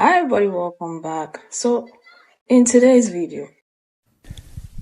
Hi everybody, welcome back. So in today's video,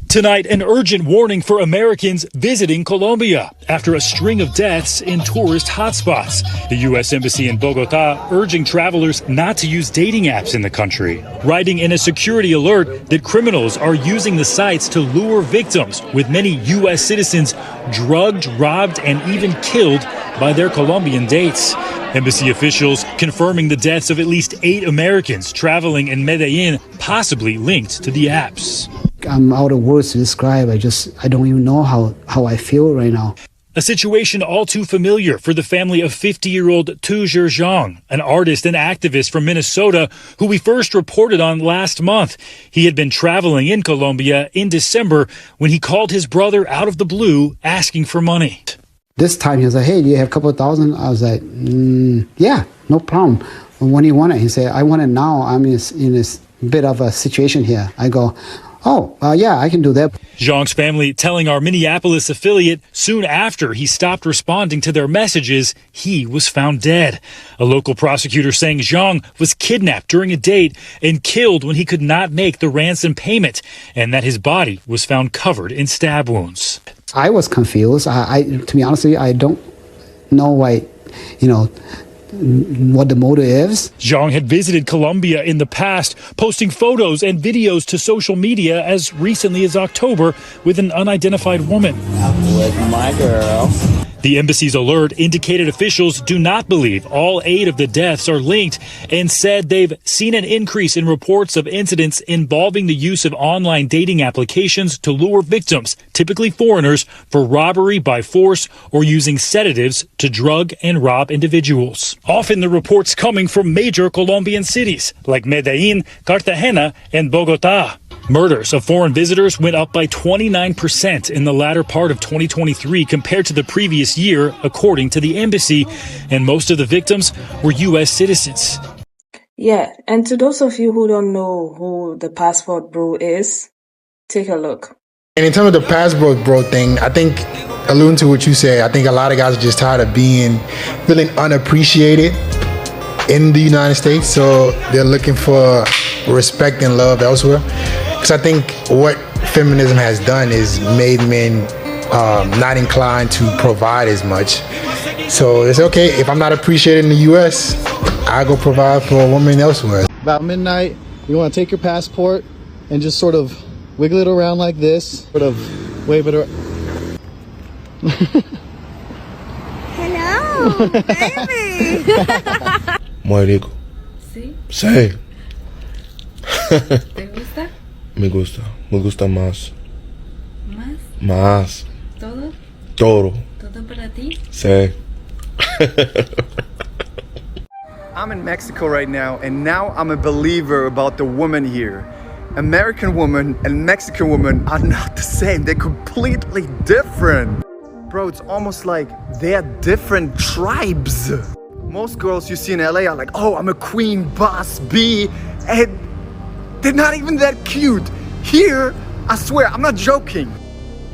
tonight, an urgent warning for Americans visiting Colombia after a string of deaths in tourist hotspots. The U.S. Embassy in Bogota urging travelers not to use dating apps in the country, writing in a security alert that criminals are using the sites to lure victims, with many U.S. citizens drugged, robbed, and even killed by their Colombian dates. Embassy officials confirming the deaths of at least 8 Americans traveling in Medellin, possibly linked to the apps. I'm out of words to describe. I don't even know how I feel right now. A situation all too familiar for the family of 50-year-old Tu Zhang, an artist and activist from Minnesota who we first reported on last month. He had been traveling in Colombia in December when he called his brother out of the blue asking for money. This time he was like, hey, do you have a couple of thousand? I was like, yeah, no problem. When do you want it? He said, I want it now. I'm in this bit of a situation here. I go, yeah, I can do that. Zhang's family telling our Minneapolis affiliate soon after he stopped responding to their messages, he was found dead. A local prosecutor saying Zhang was kidnapped during a date and killed when he could not make the ransom payment, and that his body was found covered in stab wounds. I was confused. To be honest with you, I don't know why, what the motive is. Zhang had visited Colombia in the past, posting photos and videos to social media as recently as October with an unidentified woman. I'm with my girl. The embassy's alert indicated officials do not believe all 8 of the deaths are linked and said they've seen an increase in reports of incidents involving the use of online dating applications to lure victims, typically foreigners, for robbery by force or using sedatives to drug and rob individuals. Often the reports coming from major Colombian cities like Medellin, Cartagena, and Bogota. Murders of foreign visitors went up by 29% in the latter part of 2023 compared to the previous year, according to the embassy, and most of the victims were U.S. citizens. Yeah, and to those of you who don't know who the passport bro is, take a look. And in terms of the passport bro thing, I think, alluding to what you said, I think a lot of guys are just tired of feeling unappreciated in the United States, so they're looking for respect and love elsewhere. Because I think what feminism has done is made men not inclined to provide as much. So it's okay, if I'm not appreciated in the U.S., I go provide for a woman elsewhere. About midnight, you want to take your passport and just sort of wiggle it around like this, sort of wave it around. Hello, baby. Muy rico. ¿Sí? Sí. ¿Te gusta? Me gusta más. ¿Más? Más. ¿Todo? Todo. ¿Todo para ti? Sí. I'm in Mexico right now, and now I'm a believer about the woman here. American woman and Mexican woman are not the same. They're completely different. Bro, it's almost like they're different tribes. Most girls you see in LA are like, oh, I'm a queen, boss, bee, and they're not even that cute. Here, I swear, I'm not joking.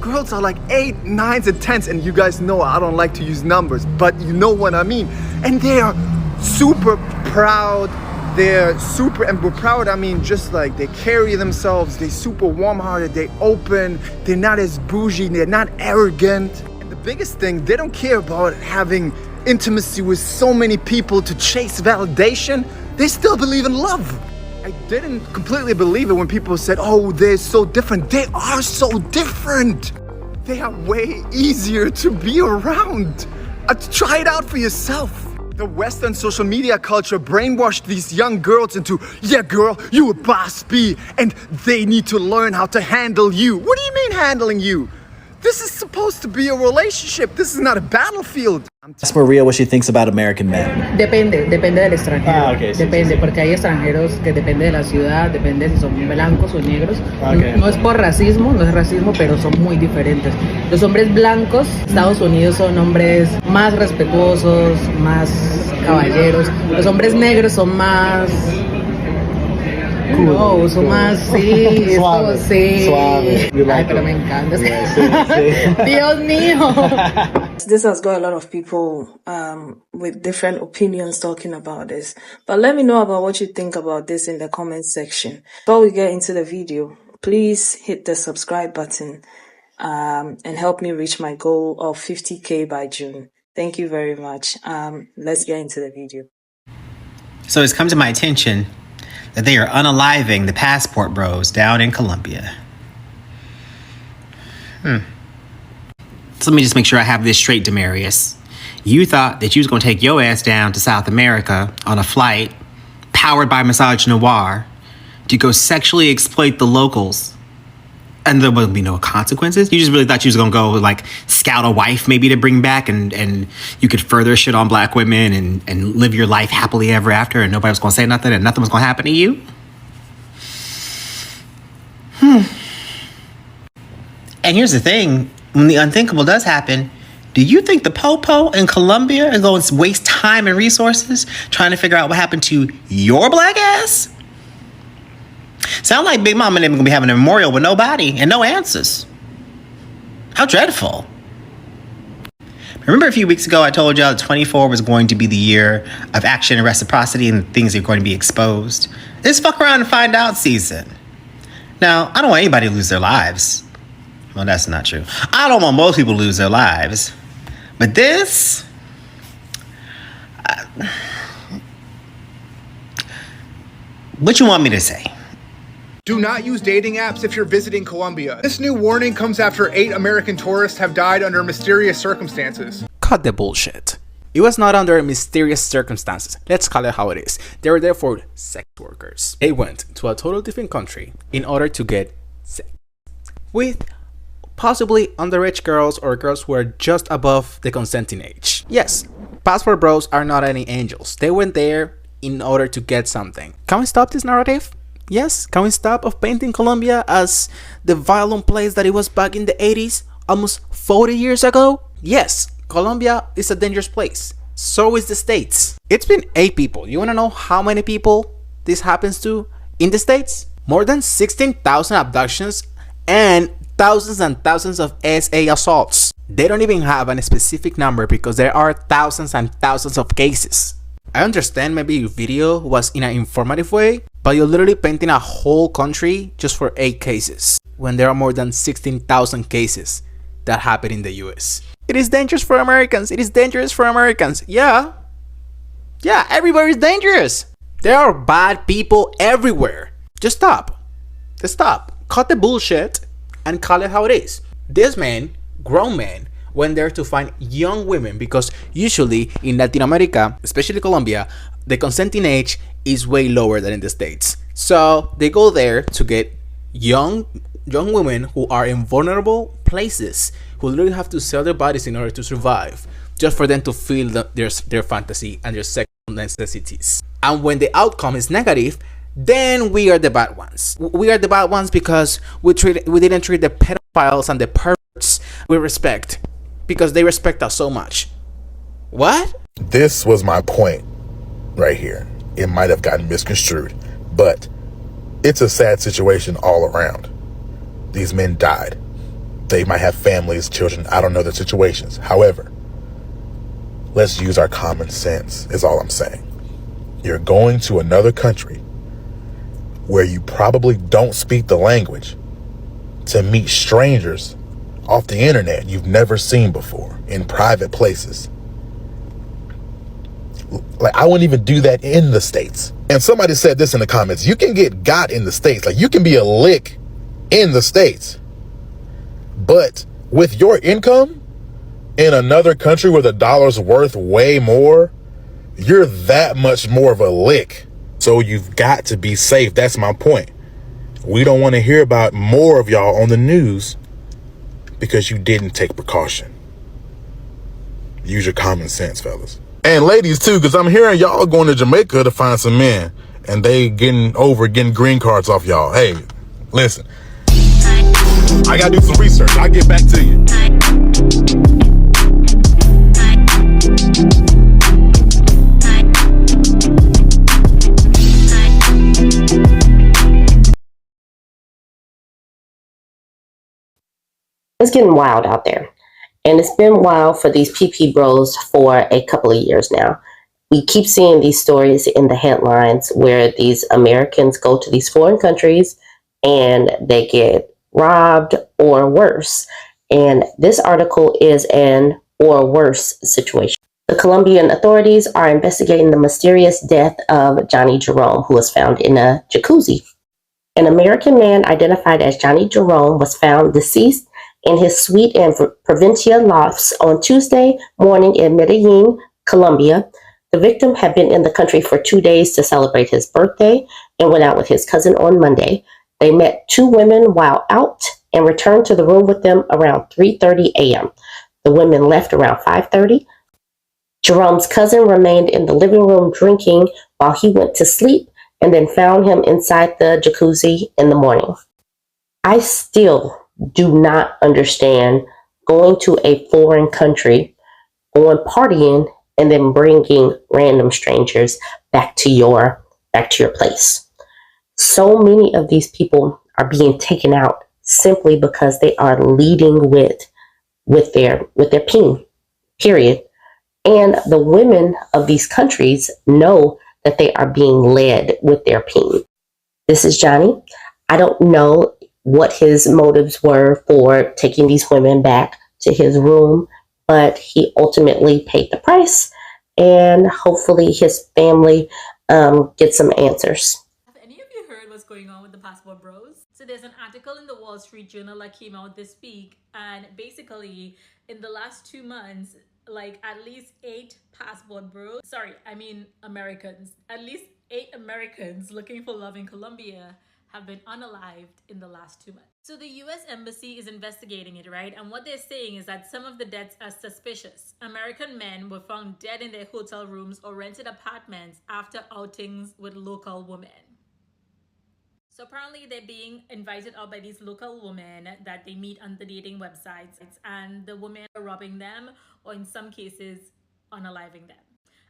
Girls are like 8, 9s, and 10s, and you guys know I don't like to use numbers, but you know what I mean. And they are super proud. And we're proud, I mean, just like they carry themselves, they're super warm-hearted, they open, they're not as bougie, they're not arrogant. And the biggest thing, they don't care about having intimacy with so many people to chase validation. They still believe in love. I didn't completely believe it when people said, oh, they're so different. They are so different. They are way easier to be around. Try it out for yourself. The Western social media culture brainwashed these young girls into, yeah, girl, you a boss bee, and they need to learn how to handle you. What do you mean handling you? This is supposed to be a relationship. This is not a battlefield. Ask Maria what she thinks about American men. Depende del extranjero. Okay, sí, depende, sí. Porque hay extranjeros que depende de la ciudad, depende si son blancos o negros. Okay. No es por racismo, no es racismo, pero son muy diferentes. Los hombres blancos, Estados Unidos, son hombres más respetuosos, más caballeros. Los hombres negros son más... No, son más, sí, Suave, sí. suave. Ay, pero me encanta. Sí, sí. Dios mío. This has got a lot of people with different opinions talking about this. But let me know about what you think about this in the comment section. Before we get into the video, please hit the subscribe button and help me reach my goal of 50K by June. Thank you very much. Let's get into the video. So it's come to my attention that they are unaliving the passport bros down in Colombia. So let me just make sure I have this straight, Demarius. You thought that you was going to take your ass down to South America on a flight powered by Massage Noir to go sexually exploit the locals, and there would be no consequences? You just really thought you was going to go, like, scout a wife maybe to bring back, and you could further shit on black women and live your life happily ever after, and nobody was going to say nothing and nothing was going to happen to you? And here's the thing. When the unthinkable does happen, do you think the Popo in Colombia is going to waste time and resources trying to figure out what happened to your black ass? Sound like Big Mama and them going to be having a memorial with no body and no answers. How dreadful. Remember a few weeks ago I told y'all that 24 was going to be the year of action and reciprocity and things are going to be exposed? This fuck around and find out season. Now, I don't want anybody to lose their lives. Well, that's not true. I don't want most people to lose their lives. But this... what you want me to say? Do not use dating apps if you're visiting Colombia. This new warning comes after 8 American tourists have died under mysterious circumstances. Cut the bullshit. It was not under mysterious circumstances. Let's call it how it is. They were there for sex workers. They went to a totally different country in order to get sex with possibly underage girls or girls who are just above the consenting age. Yes, passport bros are not any angels. They went there in order to get something. Can we stop this narrative? Yes, can we stop of painting Colombia as the violent place that it was back in the 80s, almost 40 years ago? Yes, Colombia is a dangerous place. So is the States. It's been 8 people. You wanna know how many people this happens to in the States? More than 16,000 abductions and thousands and thousands of SA assaults. They don't even have a specific number because there are thousands and thousands of cases. I understand maybe your video was in an informative way, but you're literally painting a whole country just for 8 cases when there are more than 16,000 cases that happen in the US. It is dangerous for Americans. It is dangerous for Americans. Yeah, everybody's dangerous. There are bad people everywhere. Just stop. Just stop. Cut the bullshit and call it how it is. This man, grown man, went there to find young women because usually in Latin America, especially Colombia, the consenting age is way lower than in the States. So they go there to get young women who are in vulnerable places, who literally have to sell their bodies in order to survive, just for them to feel their fantasy and their sexual necessities. And when the outcome is negative, then we are the bad ones. We are the bad ones because we didn't treat the pedophiles and the perverts with respect, because they respect us so much. What? This was my point right here. It might have gotten misconstrued, but it's a sad situation all around. These men died. They might have families, children. I don't know their situations. However, let's use our common sense is all I'm saying. You're going to another country where you probably don't speak the language to meet strangers off the internet you've never seen before in private places. Like, I wouldn't even do that in the States. And somebody said this in the comments, you can get got in the States. Like, you can be a lick in the States, but with your income in another country where the dollar's worth way more, you're that much more of a lick. So you've got to be safe. That's my point. We don't want to hear about more of y'all on the news because you didn't take precaution. Use your common sense, fellas. And ladies too, because I'm hearing y'all going to Jamaica to find some men and they getting green cards off y'all. Hey, listen, I gotta do some research. I'll get back to you. It's getting wild out there. And it's been wild for these PP bros for a couple of years now. We keep seeing these stories in the headlines where these Americans go to these foreign countries and they get robbed or worse. And this article is an or worse situation. The Colombian authorities are investigating the mysterious death of Johnny Jerome, who was found in a jacuzzi. An American man identified as Johnny Jerome was found deceased in his suite in Provincia Lofts on Tuesday morning in Medellin, Colombia. The victim had been in the country for 2 days to celebrate his birthday and went out with his cousin on Monday. They met two women while out and returned to the room with them around 3:30 a.m. The women left around 5:30. Jerome's cousin remained in the living room drinking while he went to sleep and then found him inside the jacuzzi in the morning. I still do not understand going to a foreign country, going partying, and then bringing random strangers back to your place. So many of these people are being taken out simply because they are leading with their peen, period. And the women of these countries know that they are being led with their peen. This is Johnny. I don't know what his motives were for taking these women back to his room, but he ultimately paid the price, and hopefully his family gets some answers. Have any of you heard what's going on with the passport bros? So there's an article in the Wall Street Journal that came out this week, and basically in the last 2 months, like at least 8 passport bros, Americans, at least 8 Americans looking for love in Colombia have been unalived in the last 2 months. So the US Embassy is investigating it, right? And what they're saying is that some of the deaths are suspicious. American men were found dead in their hotel rooms or rented apartments after outings with local women. So apparently they're being invited out by these local women that they meet on the dating websites, and the women are robbing them or in some cases unaliving them.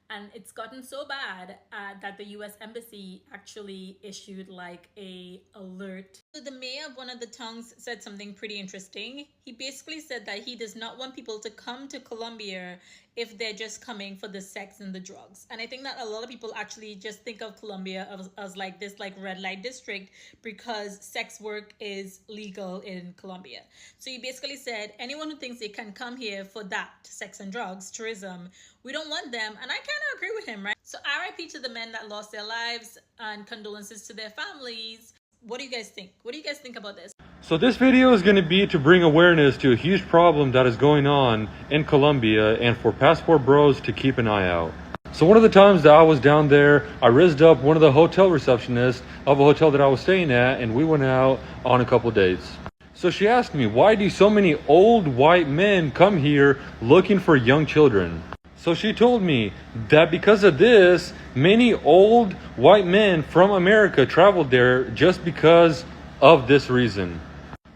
And it's gotten so bad that the US Embassy actually issued like a alert. So the mayor of one of the towns said something pretty interesting. He basically said that he does not want people to come to Colombia if they're just coming for the sex and the drugs. And I think that a lot of people actually just think of Colombia as like this like red light district because sex work is legal in Colombia. So he basically said anyone who thinks they can come here for that, sex and drugs, tourism, we don't want them. And I kind of agree with him, right? So RIP to the men that lost their lives and condolences to their families. What do you guys think? What do you guys think about this? So this video is going to be to bring awareness to a huge problem that is going on in Colombia and for passport bros to keep an eye out. So one of the times that I was down there, I rizzed up one of the hotel receptionists of a hotel that I was staying at, and we went out on a couple dates. So she asked me, why do so many old white men come here looking for young children? So she told me that because of this, many old white men from America traveled there just because of this reason.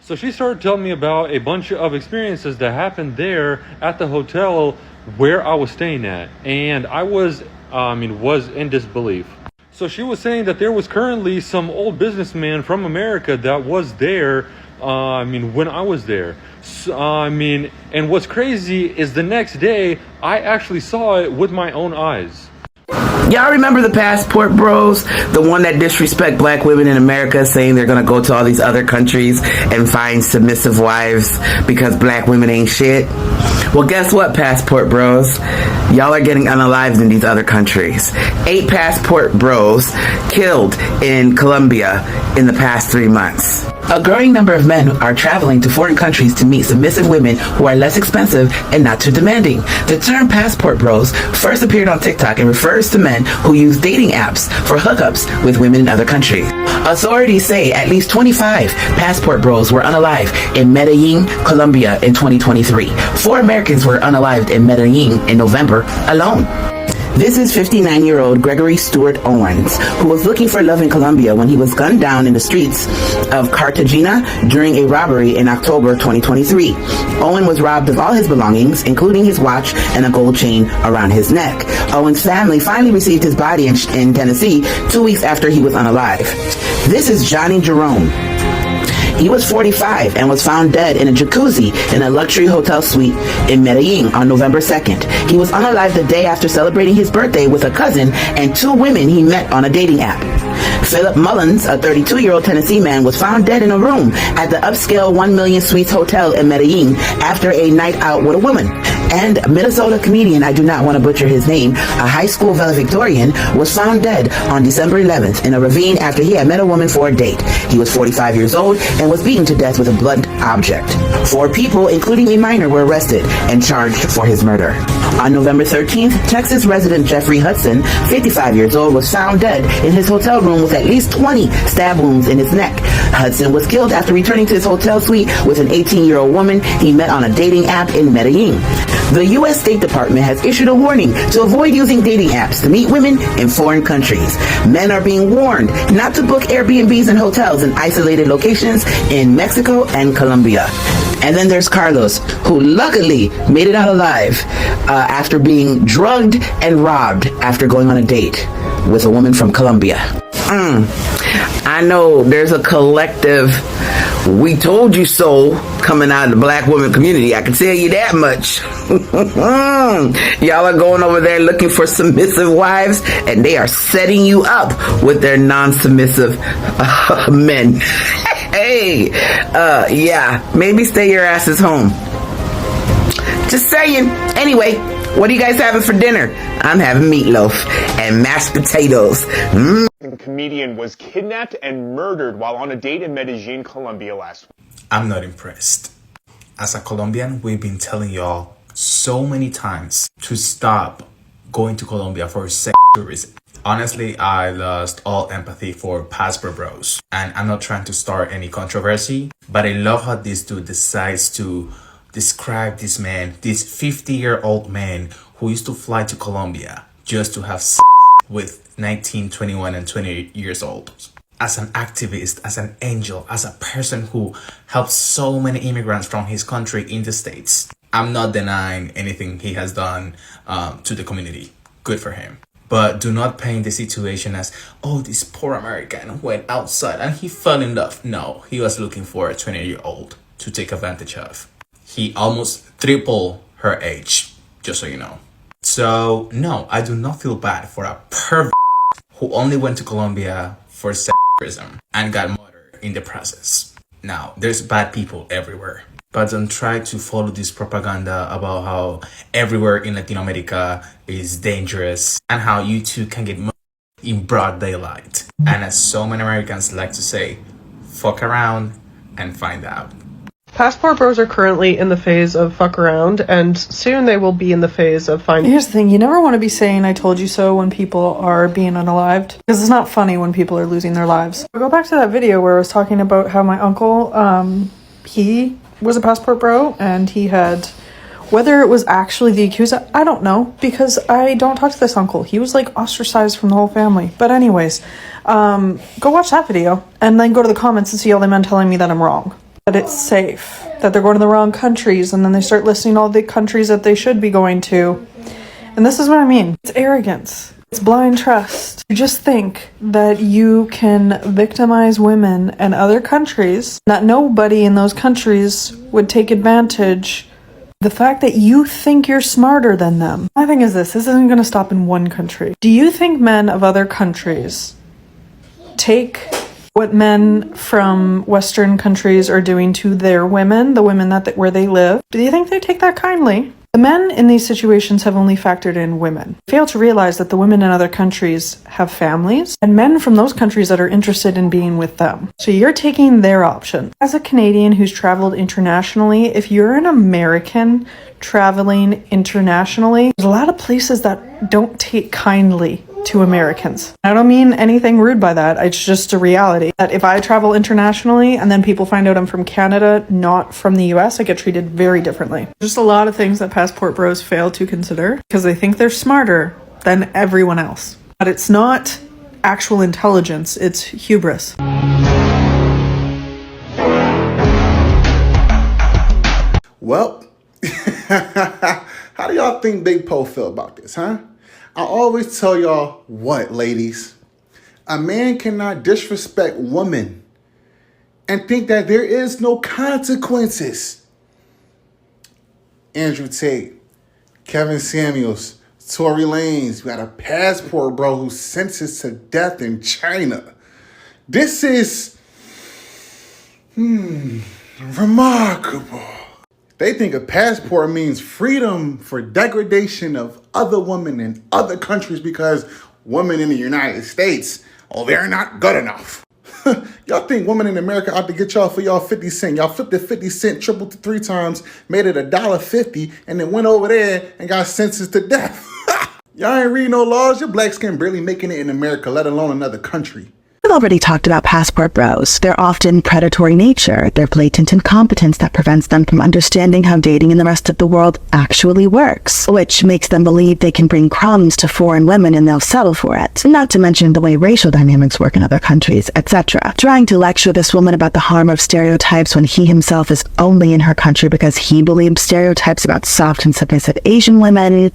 So she started telling me about a bunch of experiences that happened there at the hotel where I was staying at. And I was in disbelief. So she was saying that there was currently some old businessman from America that was there when I was there. So, and what's crazy is the next day, I actually saw it with my own eyes. Y'all remember the passport bros? The one that disrespect black women in America, saying they're gonna go to all these other countries and find submissive wives because black women ain't shit? Well, guess what, passport bros? Y'all are getting unalived in these other countries. 8 passport bros killed in Colombia in the past 3 months. A growing number of men are traveling to foreign countries to meet submissive women who are less expensive and not too demanding. The term passport bros first appeared on TikTok and refers to men who use dating apps for hookups with women in other countries. Authorities say at least 25 passport bros were unalived in Medellin, Colombia in 2023. 4 Americans were unalived in Medellin in November alone. This is 59-year-old Gregory Stewart Owens, who was looking for love in Colombia when he was gunned down in the streets of Cartagena during a robbery in October 2023. Owen was robbed of all his belongings, including his watch and a gold chain around his neck. Owen's family finally received his body in Tennessee 2 weeks after he was unalive. This is Johnny Jerome. He was 45 and was found dead in a jacuzzi in a luxury hotel suite in Medellin on November 2nd. He was unalived the day after celebrating his birthday with a cousin and 2 women he met on a dating app. Philip Mullins, a 32-year-old Tennessee man, was found dead in a room at the upscale 1 Million Suites Hotel in Medellin after a night out with a woman. And Minnesota comedian, I do not want to butcher his name, a high school valedictorian, was found dead on December 11th in a ravine after he had met a woman for a date. He was 45 years old and was beaten to death with a blunt object. 4 people, including a minor, were arrested and charged for his murder. On November 13th, Texas resident Jeffrey Hudson, 55 years old, was found dead in his hotel room with at least 20 stab wounds in his neck. Hudson was killed after returning to his hotel suite with an 18-year-old woman he met on a dating app in Medellin. The U.S. State Department has issued a warning to avoid using dating apps to meet women in foreign countries. Men are being warned not to book Airbnbs and hotels in isolated locations in Mexico and Colombia. And then there's Carlos, who luckily made it out alive after being drugged and robbed after going on a date with a woman from Colombia. I know there's a collective "we told you so" coming out of the black women community. I can tell you that much. Y'all are going over there looking for submissive wives, and they are setting you up with their non-submissive men. Hey, yeah, maybe stay your asses home. Just saying. Anyway, what are you guys having for dinner? I'm having meatloaf and mashed potatoes. The comedian was kidnapped and murdered while on a date in Medellin, Colombia last week. I'm not impressed. As a Colombian, we've been telling y'all so many times to stop going to Colombia for sex tourism. Honestly, I lost all empathy for passport bros. And I'm not trying to start any controversy, but I love how this dude decides to describe this man, this 50-year-old man who used to fly to Colombia just to have sex with 19, 21, and 20 years old. As an activist, as an angel, as a person who helps so many immigrants from his country in the States. I'm not denying anything he has done to the community. Good for him. But do not paint the situation as, oh, this poor American went outside and he fell in love. No, he was looking for a 20-year-old to take advantage of. He almost tripled her age, just so you know. So, no, I do not feel bad for a pervert who only went to Colombia for sexism and got murdered in the process. Now, there's bad people everywhere. But don't try to follow this propaganda about how everywhere in Latin America is dangerous and how you too can get murdered in broad daylight. And as so many Americans like to say, fuck around and find out. Passport bros are currently in the phase of fuck around, and soon they will be in the phase of find. Here's the thing, you never want to be saying "I told you so" when people are being unalived, because it's not funny when people are losing their lives. I'll go back to that video where I was talking about how my uncle, he was a passport bro, and he had, whether it was actually the accuser, I don't know, because I don't talk to this uncle. He was like ostracized from the whole family. But anyways, go watch that video, and then go to the comments and see all the men telling me that I'm wrong. That it's safe, that they're going to the wrong countries, and then they start listing all the countries that they should be going to. And this is what I mean. It's arrogance. It's blind trust. You just think that you can victimize women and other countries, that nobody in those countries would take advantage. The fact that you think you're smarter than them. My thing is this isn't going to stop in one country. Do you think men of other countries take what men from Western countries are doing to their women, the women where they live? Do you think they take that kindly? The men in these situations have only factored in women. Fail to realize that the women in other countries have families and men from those countries that are interested in being with them. So you're taking their option. As a Canadian who's traveled internationally, if you're an American traveling internationally, there's a lot of places that don't take kindly to Americans. I don't mean anything rude by that. It's just a reality that if I travel internationally and then people find out I'm from Canada, not from the US, I get treated very differently. Just a lot of things that passport bros fail to consider because they think they're smarter than everyone else. But it's not actual intelligence, it's hubris. Well, how do y'all think Big Poe feel about this, huh? I always tell y'all what, ladies? A man cannot disrespect women and think that there is no consequences. Andrew Tate, Kevin Samuels, Tory Lanez, we got a passport bro who's sentenced to death in China. This is remarkable. They think a passport means freedom for degradation of other women in other countries because women in the United States, oh, they're not good enough. Y'all think women in America ought to get y'all for y'all 50 cents. Y'all flipped the 50 cent, tripled it 3 times, made it $1.50, and then went over there and got sentenced to death. Y'all ain't reading no laws. Your black skin barely making it in America, let alone another country. We've already talked about passport bros. Their often predatory nature, their blatant incompetence that prevents them from understanding how dating in the rest of the world actually works, which makes them believe they can bring crumbs to foreign women and they'll settle for it. Not to mention the way racial dynamics work in other countries, etc. Trying to lecture this woman about the harm of stereotypes when he himself is only in her country because he believes stereotypes about soft and submissive Asian women.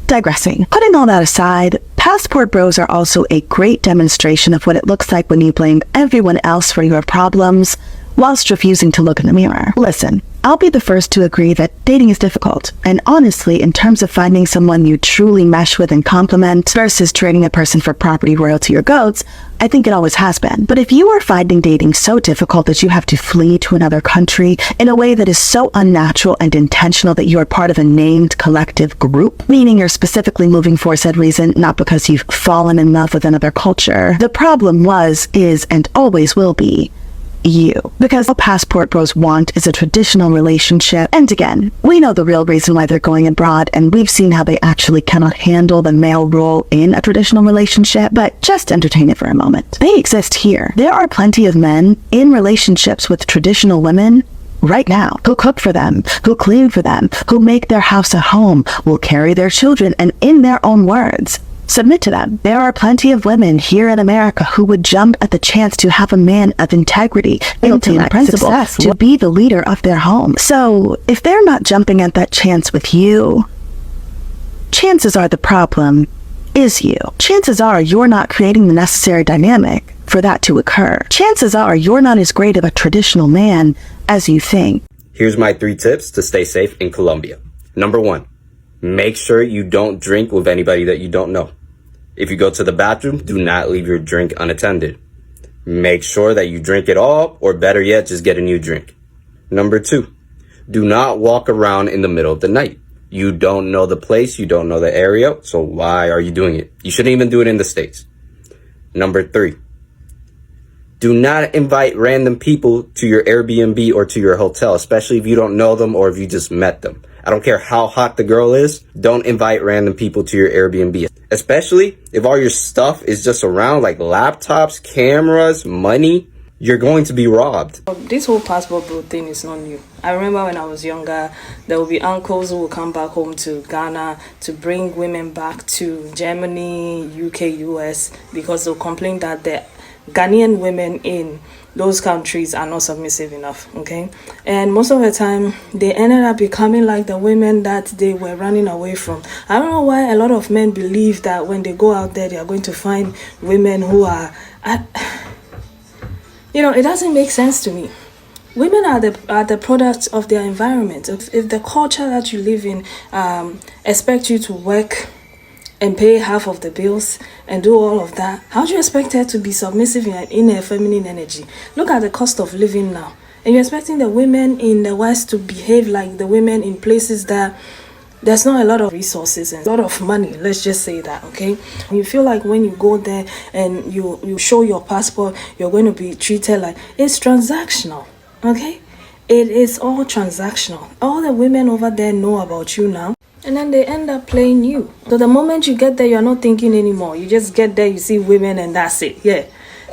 Digressing. Putting all that aside, passport bros are also a great demonstration of what it looks like when you blame everyone else for your problems whilst refusing to look in the mirror. Listen, I'll be the first to agree that dating is difficult, and honestly, in terms of finding someone you truly mesh with and complement versus trading a person for property, royalty, or goats, I think it always has been. But if you are finding dating so difficult that you have to flee to another country in a way that is so unnatural and intentional that you are part of a named collective group, meaning you're specifically moving for said reason, not because you've fallen in love with another culture, the problem was, is, and always will be you. Because all passport bros want is a traditional relationship. And again, we know the real reason why they're going abroad, and we've seen how they actually cannot handle the male role in a traditional relationship, but just entertain it for a moment. They exist here. There are plenty of men in relationships with traditional women right now who cook for them, who clean for them, who make their house a home, will carry their children, and in their own words, submit to them. There are plenty of women here in America who would jump at the chance to have a man of integrity, intellect, principle, to be the leader of their home. So, if they're not jumping at that chance with you, chances are the problem is you. Chances are you're not creating the necessary dynamic for that to occur. Chances are you're not as great of a traditional man as you think. Here's my 3 tips to stay safe in Colombia. Number 1. Make sure you don't drink with anybody that you don't know. If you go to the bathroom, do not leave your drink unattended. Make sure that you drink it all, or better yet, just get a new drink. Number 2, do not walk around in the middle of the night. You don't know the place, you don't know the area, so why are you doing it? You shouldn't even do it in the States. Number 3, do not invite random people to your Airbnb or to your hotel, especially if you don't know them or if you just met them. I don't care how hot the girl is, don't invite random people to your Airbnb. Especially if all your stuff is just around, like laptops, cameras, money, you're going to be robbed. This whole passport bro thing is not new. I remember when I was younger, there would be uncles who would come back home to Ghana to bring women back to Germany, UK, US, because they'll complain that the Ghanaian women in those countries are not submissive enough, okay? And most of the time, they ended up becoming like the women that they were running away from. I don't know why a lot of men believe that when they go out there, they are going to find women who are... it doesn't make sense to me. Women are the products of their environment. If the culture that you live in expect you to work and pay half of the bills and do all of that, how do you expect her to be submissive in her feminine energy? Look at the cost of living now. And you're expecting the women in the West to behave like the women in places that there's not a lot of resources and a lot of money, let's just say that, okay? You feel like when you go there and you show your passport, you're going to be treated like it's transactional, okay? It is all transactional. All the women over there know about you now, and then they end up playing you. So the moment you get there, you're not thinking anymore. You just get there, you see women, and that's it. Yeah,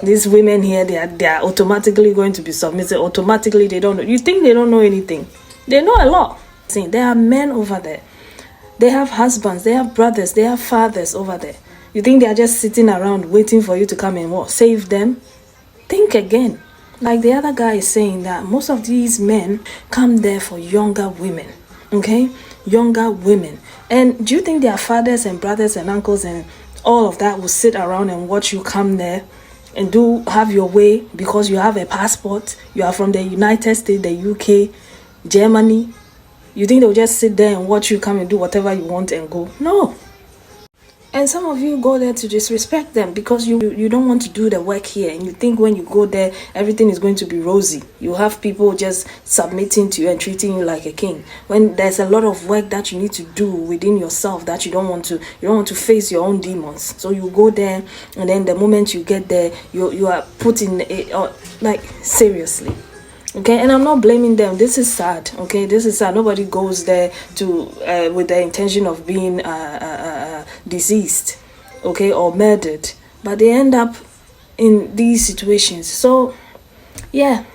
these women here, they are automatically going to be submissive. Automatically, they don't know. You think they don't know anything? They know a lot. See, there are men over there. They have husbands, they have brothers, they have fathers over there. You think they are just sitting around waiting for you to come and save them? Think again. Like the other guy is saying that most of these men come there for younger women, okay? Younger women. And do you think their fathers and brothers and uncles and all of that will sit around and watch you come there and have your way because you have a passport, you are from the United States, the UK, Germany. You think they'll just sit there and watch you come and do whatever you want and go? No. And some of you go there to disrespect them because you don't want to do the work here, and you think when you go there everything is going to be rosy. You have people just submitting to you and treating you like a king, when there's a lot of work that you need to do within yourself that you don't want to face your own demons. So you go there, and then the moment you get there, you are put in like, seriously. Okay, and I'm not blaming them. This is sad. Okay, this is sad. Nobody goes there to with the intention of being deceased, okay, or murdered, but they end up in these situations. So yeah,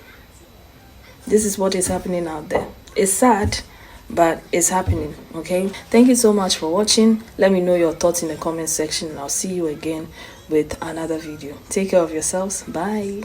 this is what is happening out there. It's sad, but it's happening. Okay, thank you so much for watching. Let me know your thoughts in the comment section, and I'll see you again with another video. Take care of yourselves. Bye.